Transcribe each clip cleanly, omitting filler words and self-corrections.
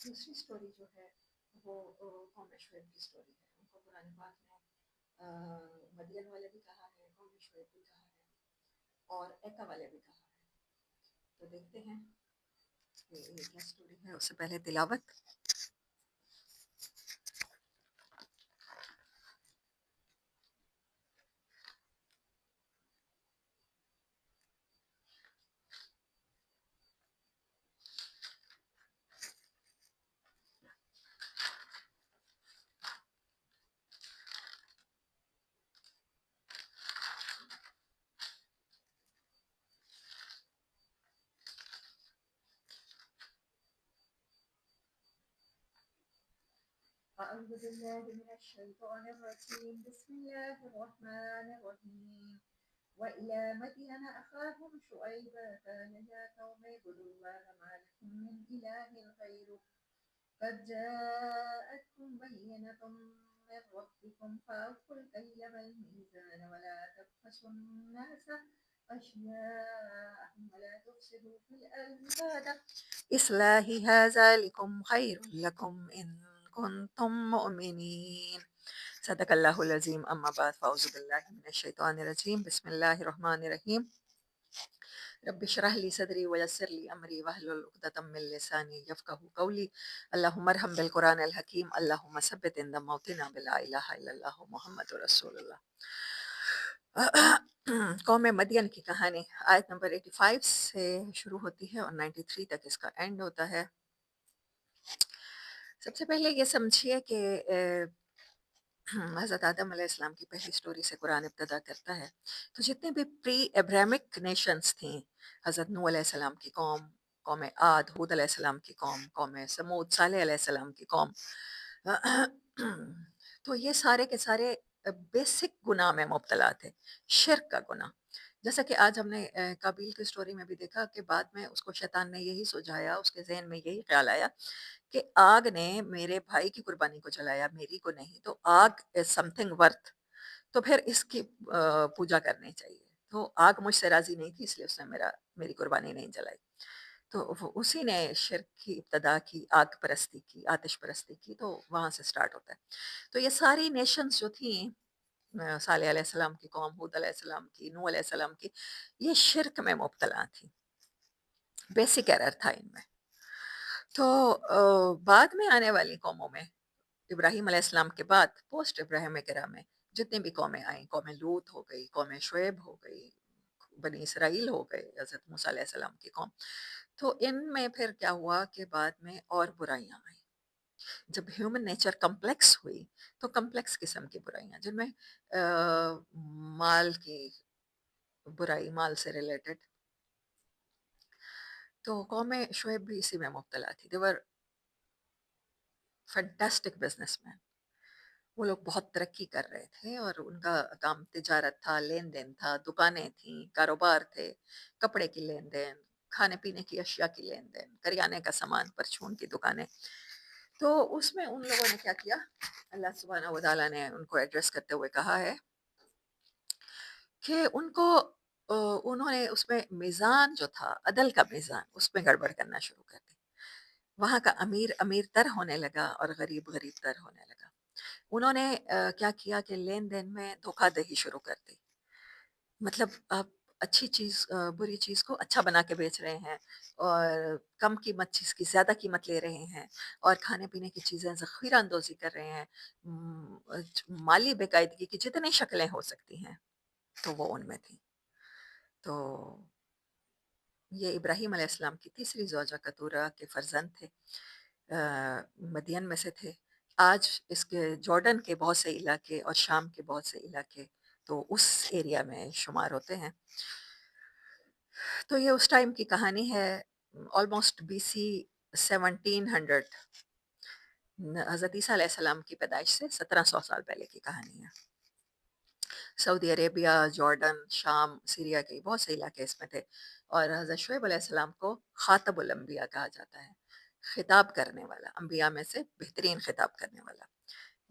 دوسری اسٹوری جو ہے وہ قوم شعیب کی اسٹوری ہے. ان کو قرآن پاک نے مدین والے بھی کہا ہے, قوم شعیب بھی کہا ہے, اور ایکا والے بھی کہا ہے. تو دیکھتے ہیں کہ یہ کیا اسٹوری ہے. اس سے پہلے تلاوت. أعوذ بالله من الشيطان الرجيم. بسم الله الرحمن الرحيم. وإلى مدين أخاهم شعيبا قال يا قوم اعبدوا الله ما لكم من إله غيره قد جاءتكم بينة من ربكم فأوفوا الكيل والميزان ولا تبخسوا الناس أشياءهم ولا تفسدوا في الأرض بعد إصلاحها ذلكم خير لكم إن كنتم مؤمنين. صدق اللہ العظیم. اما بعد فاعوذ باللہ من الشیطان الرجیم. بسم اللہ الرحمن الرحیم. رب اشرح لي صدري ويسر لي امري واحلل عقدة من لساني يفقهوا قولي. اللهم ارحم بالقرآن الحکیم. اللهم ثبت عند موتنا بلا الہ الا اللہ محمد رسول اللہ. قوم مدین کی کہانی آیت نمبر 85 سے شروع ہوتی ہے اور 93 تک اس کا اینڈ ہوتا ہے. سب سے پہلے یہ سمجھیے کہ حضرت آدم علیہ السلام کی پہلی سٹوری سے قرآن ابتدا کرتا ہے. تو جتنے بھی پری ابراہمک نیشنز تھیں, حضرت نوح علیہ السلام کی قوم, قوم عاد ہود علیہ السلام کی قوم, قوم سمود صالح علیہ السلام کی قوم, تو یہ سارے کے سارے بیسک گناہ میں مبتلا تھے, شرک کا گناہ. جیسا کہ آج ہم نے قابیل کی سٹوری میں بھی دیکھا کہ بعد میں اس کو شیطان نے یہی سوجھایا, اس کے ذہن میں یہی خیال آیا کہ آگ نے میرے بھائی کی قربانی کو جلایا, میری کو نہیں, تو آگ از سم تھنگ ورتھ, تو پھر اس کی پوجا کرنی چاہیے. تو آگ مجھ سے راضی نہیں تھی, اس لیے اس نے میری قربانی نہیں جلائی. تو اسی نے شرک کی ابتدا کی, آگ پرستی کی, آتش پرستی کی, تو وہاں سے سٹارٹ ہوتا ہے. تو یہ ساری نیشنز جو تھیں, صالح علیہ السلام کی قوم, ہود علیہ السلام کی, نوح علیہ السلام کی, یہ شرک میں مبتلا تھیں. بیسک ایرر تھا ان میں. تو بعد میں آنے والی قوموں میں, ابراہیم علیہ السلام کے بعد پوسٹ ابراہیم ایرا میں جتنی بھی قومیں آئیں, قوم لوط ہو گئی, قوم شعیب ہو گئی, بنی اسرائیل ہو گئے, حضرت موسیٰ علیہ السلام کی قوم, تو ان میں پھر کیا ہوا کہ بعد میں اور برائیاں آئیں. جب ہیومن نیچر کمپلیکس ہوئی تو کمپلیکس قسم کی برائیاں, جن میں مال کی برائی, مال سے ریلیٹڈ, تو قوم شعیب بھی اسی میں مبتلا تھی. دیور فینٹاسٹک بزنس مین, وہ لوگ بہت ترقی کر رہے تھے اور ان کا کام تجارت تھا, لین دین تھا, دکانیں تھیں, کاروبار تھے, کپڑے کی لین دین, کھانے پینے کی اشیاء کی لین دین, کریانے کا سامان, پرچون کی دکانیں. تو اس میں ان لوگوں نے کیا کیا, اللہ سبحانہ و تعالیٰ نے ان کو ایڈریس کرتے ہوئے کہا ہے کہ انہوں نے اس میں میزان جو تھا, عدل کا میزان, اس میں گڑبڑ کرنا شروع کر دی. وہاں کا امیر امیر تر ہونے لگا اور غریب غریب تر ہونے لگا. انہوں نے کیا کیا کہ لین دین میں دھوکہ دہی شروع کر دی. مطلب آپ اچھی چیز, بری چیز کو اچھا بنا کے بیچ رہے ہیں, اور کم قیمت چیز کی زیادہ قیمت لے رہے ہیں, اور کھانے پینے کی چیزیں ذخیرہ اندوزی کر رہے ہیں. مالی بقاعدگی کی جتنی شکلیں ہو سکتی ہیں تو وہ ان میں تھی. تو یہ ابراہیم علیہ السلام کی تیسری زوجہ کتورہ کے فرزند تھے, مدین میں سے تھے. آج اس کے جارڈن کے بہت سے علاقے اور شام کے بہت سے علاقے تو اس ایریا میں شمار ہوتے ہیں. تو یہ اس ٹائم کی کہانی ہے, آلموسٹ BC 1700, حضرت عیسیٰ علیہ السلام کی پیدائش سے 1700 سال پہلے کی کہانی ہے. سعودی عربیہ, جارڈن, شام, سیریا کے بہت سے علاقے اس میں تھے. اور حضرت شعیب علیہ السلام کو خاطب الانبیاء کہا جاتا ہے, خطاب کرنے والا, انبیاء میں سے بہترین خطاب کرنے والا.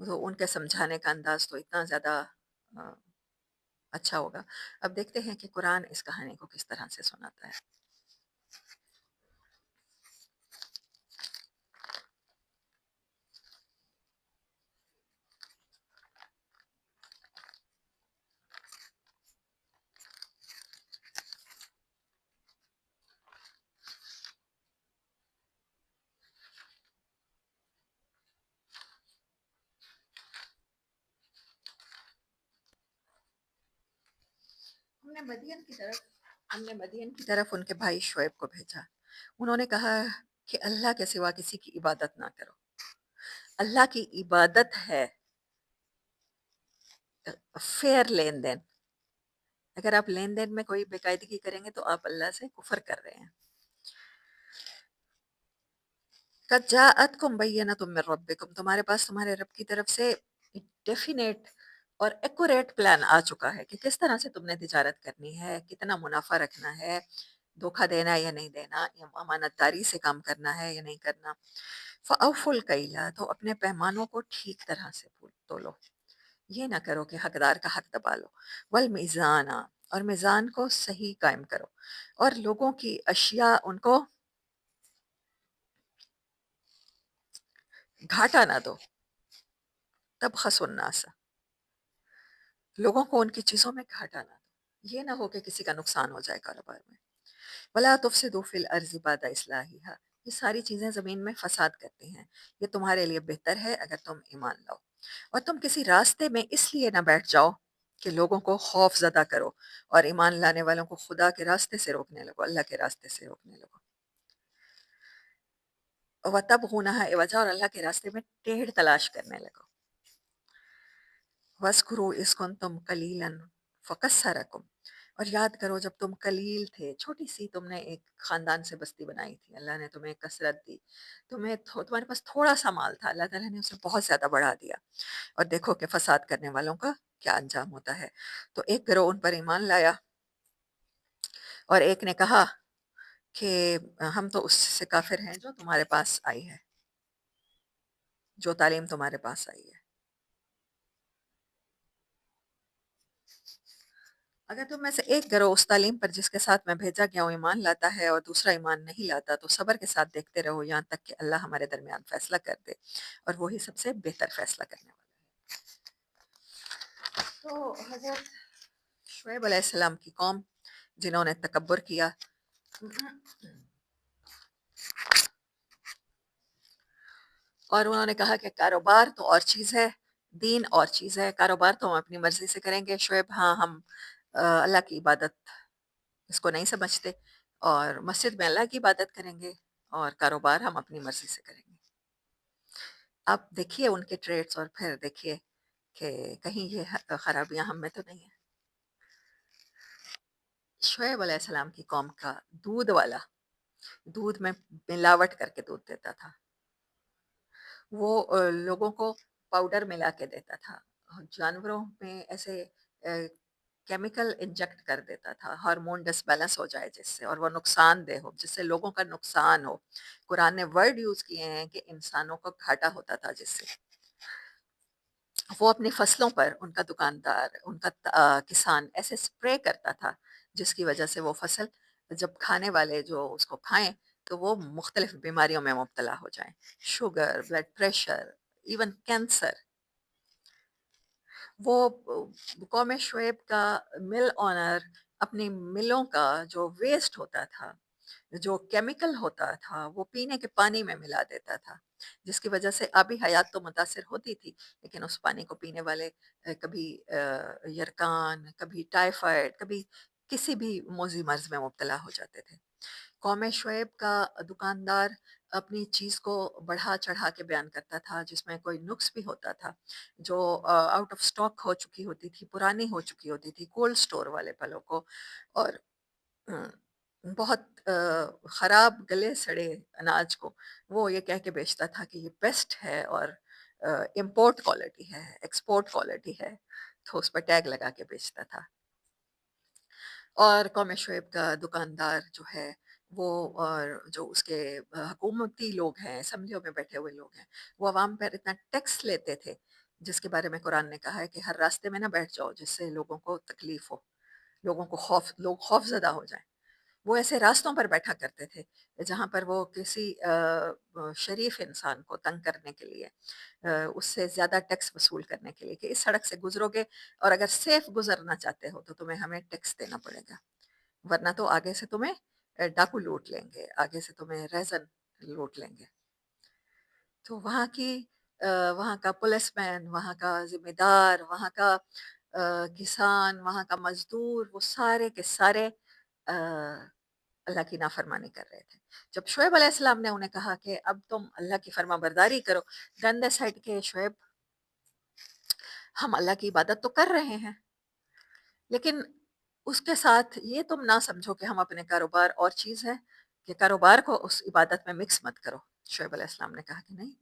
تو ان کے سمجھانے کا انداز تو اتنا زیادہ اچھا ہوگا. اب دیکھتے ہیں کہ قرآن اس کہانی کو کس طرح سے سناتا ہے. हमने मदियन की तरफ उनके भाई शुएब को भेजा। उन्होंने कहा कि अल्लाह के सिवा किसी की इबादत ना करो। अल्लाह की इबादत है फेयर लेन-देन। अगर आप लेन-देन में कोई बेकायदगी करेंगे तो आप अल्लाह से कुफ़र कर रहे हैं। क़द जाअतकुम बय्यनतुम मिन रब्बिकुम, तुम्हारे पास तुम्हारे रब की तरफ से डेफिनेट और एक्यूरेट प्लान आ चुका है कि किस तरह से तुमने तिजारत करनी है, कितना मुनाफ़ा रखना है, धोखा देना है या नहीं देना, या अमानतदारी से काम करना है या नहीं करना। फ़अव्फ़ुल कैला, तो अपने पैमानों को ठीक तरह से तोलो। ये ना करो कि हकदार का हक दबा लो। वल मीज़ाना, और मीज़ान को सही कायम करो, और लोगों की अशिया उनको घाटा ना दो। तब खसुन्नास, लोगों को उनकी चीज़ों में घाटा ना दो। ये ना हो कि किसी का नुकसान हो जाए कारोबार में। वला तुफ़सिदू फ़िल अर्ज़ि बअद इस्लाहिहा, ये सारी चीज़ें ज़मीन में फ़साद करती हैं। ये तुम्हारे लिए बेहतर है अगर तुम ईमान लाओ। और तुम किसी रास्ते में इसलिए ना बैठ जाओ कि लोगों को खौफ ज़दा करो, और ईमान लाने वालों को खुदा के रास्ते से रोकने लगो, अल्लाह के रास्ते से रोकने लगो। वतबगूनहा इवजा, और अल्लाह के रास्ते में टेढ़ तलाश करने लगो। वज़्कुरू इज़ कुंतुम कलीलन फ़कस्सरकुम, और याद करो जब तुम कलील थे, छोटी सी तुमने एक खानदान से बस्ती बनाई थी, अल्लाह ने तुम्हें कसरत दी, तुम्हारे पास थोड़ा सा माल था, अल्लाह ताला ने उसे बहुत ज़्यादा बढ़ा दिया। और देखो कि फसाद करने वालों का क्या अंजाम होता है। तो एक गिरोह उन पर ईमान लाया, और एक ने कहा कि हम तो उससे काफिर हैं जो तुम्हारे पास आई है, जो तालीम तुम्हारे पास आई है। अगर तुम में से एक गिरोह उस तालीम पर जिसके साथ मैं भेजा गया हूँ ईमान लाता है, और दूसरा ईमान नहीं लाता, तो सब्र के साथ देखते रहो यहाँ तक कि अल्लाह हमारे दरमियान फैसला कर दे, और वही सबसे बेहतर फैसला करने वाला है। तो हजरत शुएब अलैहिस्सलाम की कौम, जिन्होंने तकब्बुर किया, और उन्होंने कहा कि कारोबार तो और चीज़ है, दीन और चीज़ है। कारोबार तो हम अपनी मर्ज़ी से करेंगे शुएब, हाँ, हम अल्लाह की इबादत इसको नहीं समझते, और मस्जिद में अल्लाह की इबादत करेंगे, और कारोबार हम अपनी मर्ज़ी से करेंगे। आप देखिए उनके ट्रेड्स, और फिर देखिए कि कहीं ये खराबियाँ हम में तो नहीं है। शुएब अलैहिस्सलाम की कौम का दूध वाला, दूध में मिलावट करके दूध देता था। वो लोगों को पाउडर मिला के देता था। जानवरों में ऐसे केमिकल इंजेक्ट कर देता था, हार्मोन डिसबैलेंस हो जाए जिससे, और वो नुकसानदेह हो, जिससे लोगों का नुकसान हो। कुरान ने वर्ड यूज़ किए हैं कि इंसानों को घाटा होता था जिससे। वो अपनी फसलों पर उनका दुकानदार, उनका किसान ऐसे स्प्रे करता था, जिसकी वजह से वो फसल जब खाने वाले जो उसको खाएँ, तो वो मुख्तलिफ बीमारियों में मुब्तला हो जाएँ। Sugar, blood pressure, even cancer. वो कौम शुएब का मिल ओनर अपनी मिलों का जो वेस्ट होता था, जो केमिकल होता था, वो पीने के पानी में मिला देता था, जिसकी वजह से आबी हयात तो मुतासिर होती थी, लेकिन उस पानी को पीने वाले कभी यरकान, कभी टाइफाइड, कभी किसी भी मोज़ी मर्ज़ में मुब्तला हो जाते थे। कौम शुएब का दुकानदार अपनी चीज़ को बढ़ा-चढ़ा के बयान करता था, जिसमें कोई नुक्स भी होता था, जो आउट ऑफ स्टॉक हो चुकी होती थी, पुरानी हो चुकी होती थी, कोल्ड स्टोर वाले फलों को, और अ, बहुत खराब गले-सड़े अनाज को वो ये कह के बेचता था कि ये बेस्ट है, और इम्पोर्ट क्वालिटी है, एक्सपोर्ट क्वालिटी है, तो उस पर टैग लगा के बेचता था। और कौम शुएब का दुकानदार जो है वो, और जो उसके हुकूमती लोग हैं, असम्बलियों में बैठे हुए लोग हैं, वो अवाम पर इतना टैक्स लेते थे, जिसके बारे में कुरान ने कहा है कि हर रास्ते में ना बैठ जाओ जिससे लोगों को तकलीफ हो, लोग खौफज़दा हो जाएँ। वो ऐसे रास्तों पर बैठा करते थे, जहाँ पर वो किसी शरीफ इंसान को तंग करने के लिए, उससे ज़्यादा टैक्स वसूल करने के लिए, कि इस सड़क से गुज़रोगे और अगर सेफ गुज़रना चाहते हो तो तुम्हें हमें टैक्स देना पड़ेगा, वरना तो आगे से तुम्हें डाकू लूट लेंगे, आगे से तुम्हें रैज़न लूट लेंगे। तो वहाँ का पुलिसमैन, वहाँ का ज़िम्मेदार, वहाँ का किसान, वहाँ का मज़दूर, वो सारे के सारे अल्लाह की नाफ़रमानी कर रहे थे। जब शुएब अलैहिस्सलाम ने उन्हें कहा कि अब तुम अल्लाह की फ़रमाबरदारी करो, देन दे सेड कि शुएब, हम अल्लाह की इबादत तो कर रहे हैं, लेकिन उसके साथ ये तुम ना समझो कि हम अपने कारोबार और चीज़ है, कि कारोबार को उस इबादत में मिक्स मत करो। शुएब अलैहिस्सलाम ने कहा कि नहीं,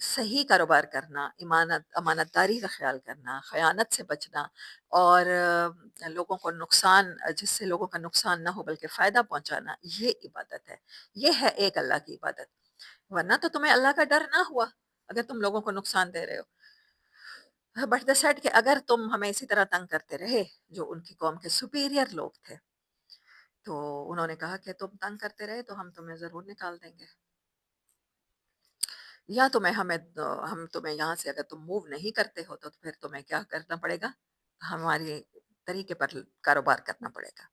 सही कारोबार करना, अमानतदारी का ख़्याल करना, ख़यानत से बचना और लोगों को नुकसान जिससे लोगों का नुकसान ना हो बल्कि फ़ायदा पहुँचाना, ये इबादत है। ये है एक अल्लाह की इबादत। वरना तो तुम्हें अल्लाह का डर ना हुआ, अगर तुम लोगों को नुकसान दे रहे हो। बट दे सेड कि अगर तुम हमें इसी तरह तंग करते रहे, जो उनकी कौम के सुपीरियर लोग थे, तो उन्होंने कहा कि तुम तंग करते रहे तो हम तुम्हें ज़रूर निकाल देंगे। या हम तुम्हें यहाँ से अगर तुम मूव नहीं करते हो तो फिर तुम्हें क्या करना पड़ेगा? हमारे तरीके पर कारोबार करना पड़ेगा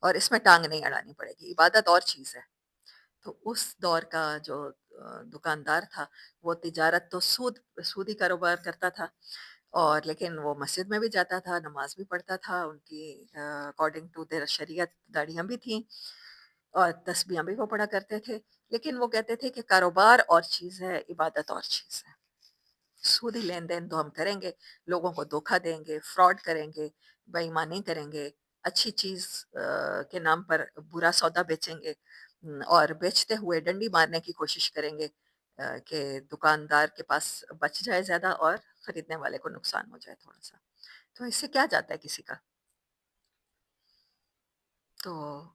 और इसमें टाँग नहीं अड़ानी पड़ेगी, इबादत और चीज़ है। तो उस दौर का जो दुकानदार था, वो तिजारत तो सूदी कारोबार करता था और लेकिन वो मस्जिद में भी जाता था, नमाज़ भी पढ़ता था, उनकी अकॉर्डिंग टू देयर शरीयत दाढ़ियाँ भी थीं और तस्बीहां भी वो पढ़ा करते थे। लेकिन वो कहते थे कि कारोबार और चीज़ है, इबादत और चीज़ है। सूदी लेन-देन तो हम करेंगे, लोगों को धोखा देंगे, फ्रॉड करेंगे, बेईमानी करेंगे, अच्छी चीज़ के नाम पर बुरा सौदा बेचेंगे और बेचते हुए डंडी मारने की कोशिश करेंगे कि दुकानदार के पास बच जाए ज़्यादा और खरीदने वाले को नुकसान हो जाए थोड़ा-सा। तो इससे क्या जाता है किसी का? तो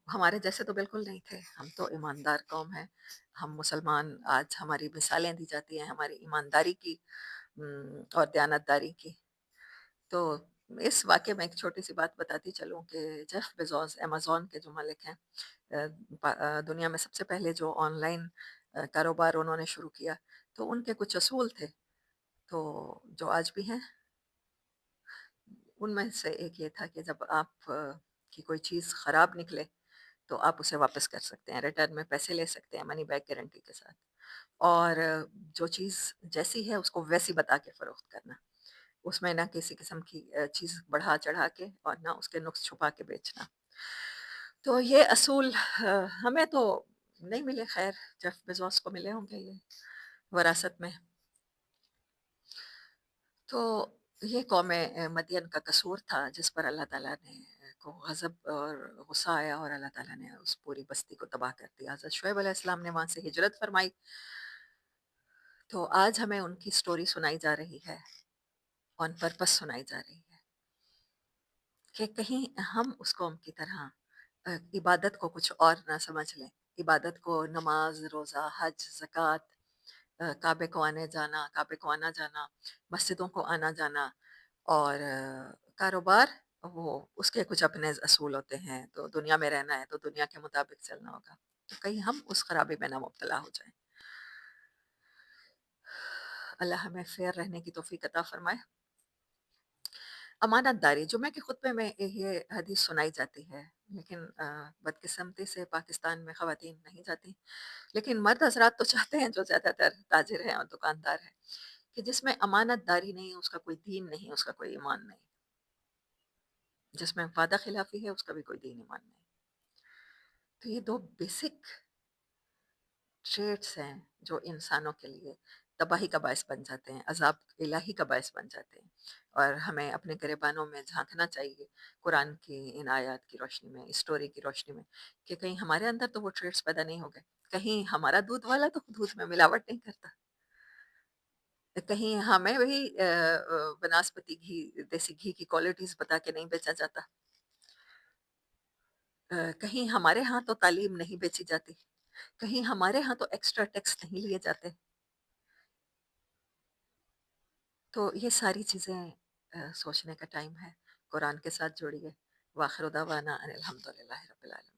हमारे जैसे तो बिल्कुल नहीं थे, हम तो ईमानदार कौम हैं, हम मुसलमान आज हमारी मिसालें दी जाती हैं हमारी ईमानदारी की और दयानतदारी की। तो इस वाक़ये में एक छोटी-सी बात बताती चलूँ कि जेफ बेज़ोस अमेज़न के जो मालिक हैं दुनिया में सबसे पहले जो ऑनलाइन कारोबार उन्होंने शुरू किया, तो उनके कुछ असूल थे, तो जो आज भी हैं, उनमें से एक ये था कि जब आप की कोई चीज़ खराब निकले, तो आप उसे वापस कर सकते हैं, रिटर्न में पैसे ले सकते हैं मनी बैक गारंटी के साथ। और जो चीज़ जैसी है उसको वैसी बता के फ़रोख्त करना। उसमें ना किसी किस्म की चीज़ बढ़ा-चढ़ा के और ना उसके नुक्स छुपा के बेचना। तो ये असूल हमें तो नहीं मिले ख़ैर, जेफ बेज़ोस को मिले होंगे ये विरासत में। तो ये कौम मदियन का कसूर था जिस पर अल्लाह ताला ने को गज़ब और गुस्सा आया और अल्लाह ताला ने उस पूरी बस्ती को तबाह कर दिया। हज़रत शुएब अलैहिस्सलाम ने वहाँ से हिजरत फ़रमाई, तो आज हमें उनकी स्टोरी सुनाई जा रही है, ऑन पर्पस सुनाई जा रही है कि कहीं हम उस कौम की तरह इबादत को कुछ और ना समझ लें। इबादत को नमाज, रोज़ा, हज, ज़कात काबे को आने-जाना, काबे को आना-जाना, मस्जिदों को आना-जाना और कारोबार वो उसके कुछ अपने असूल होते हैं, तो दुनिया में रहना है तो दुनिया के मुताबिक चलना होगा। तो कहीं हम उस खराबी में ना मुब्तला हो जाएँ। अल्लाह हमें फ़ेयर रहने की तौफ़ीक अता फ़रमाए। अमानतदारी, जुम्मे के खुतबे में ये हदीस सुनाई जाती है, लेकिन बदकिस्मती से पाकिस्तान में ख़वातीन नहीं जाती। लेकिन मर्द हज़रात तो चाहते हैं जो ज़्यादातर ताजिर हैं और दुकानदार हैं, कि जिसमें अमानतदारी नहीं है उसका कोई दीन नहीं, उसका कोई ईमान नहीं। जिसमें वादा खिलाफ़ी है उसका भी कोई दीन ईमान नहीं। तो ये 2 बेसिक ट्रेट्स हैं जो इंसानों के लिए तबाही का बायस बन जाते हैं, अज़ाब इलाही का बायस बन जाते हैं। और हमें अपने गिरबानों में झाँकना चाहिए, कुरान की इन आयत की रोशनी में, इस स्टोरी की रोशनी में, कि कहीं हमारे अंदर तो वो ट्रेट्स पैदा नहीं हो गए। कहीं हमारा दूध वाला तो दूध में मिलावट नहीं करता। कहीं हमें भी वनस्पति घी, देसी घी की क्वालिटीज़ बता के नहीं बेचा जाता। कहीं हमारे यहाँ तो तालीम नहीं बेची जाती। कहीं हमारे यहाँ तो एक्स्ट्रा टैक्स नहीं लिए जाते। तो ये सारी चीज़ें सोचने का टाइम है। कुरान के साथ जुड़िए। व आखिर दावाना अनिल हम्दुलिल्लाहि रब्बिल आलमीन।